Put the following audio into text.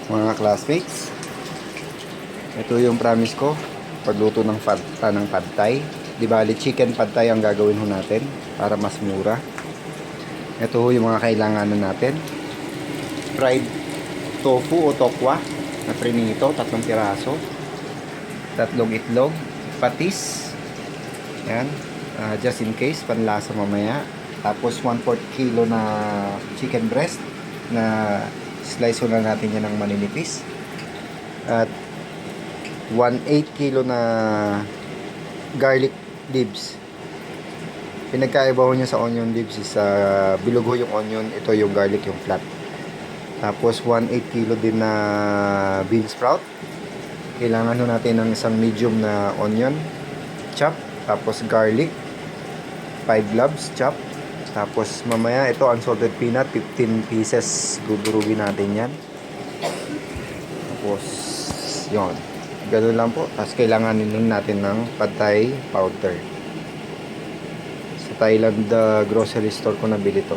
mga classmates. Ito yung promise ko pagluto ng pad thai. Di bali chicken pad thai ang gagawin ho natin para mas mura. Ito ho yung mga kailanganan natin. Fried tofu o tokwa na prinito, 3 piraso. 3 itlog, patis. Yan, just in case, panlasa mamaya. Tapos 1/4 kilo na chicken breast na slice na natin yan ng maninipis. At 1/8 kilo na garlic leaves. Pinagkaiba ho niya sa onion leaves is bilog ho yung onion, ito yung garlic yung flat. Tapos 1/8 kilo din na bean sprout. Kailangan ho natin ng isang medium na onion chop, tapos garlic 5 cloves chop. Tapos mamaya ito unsalted peanut 15 pieces, gugurugin natin yan. Tapos yon, ganoon lang po. Tapos kailanganin natin ng pad thai powder. Sa Thailand grocery store ko nabili to.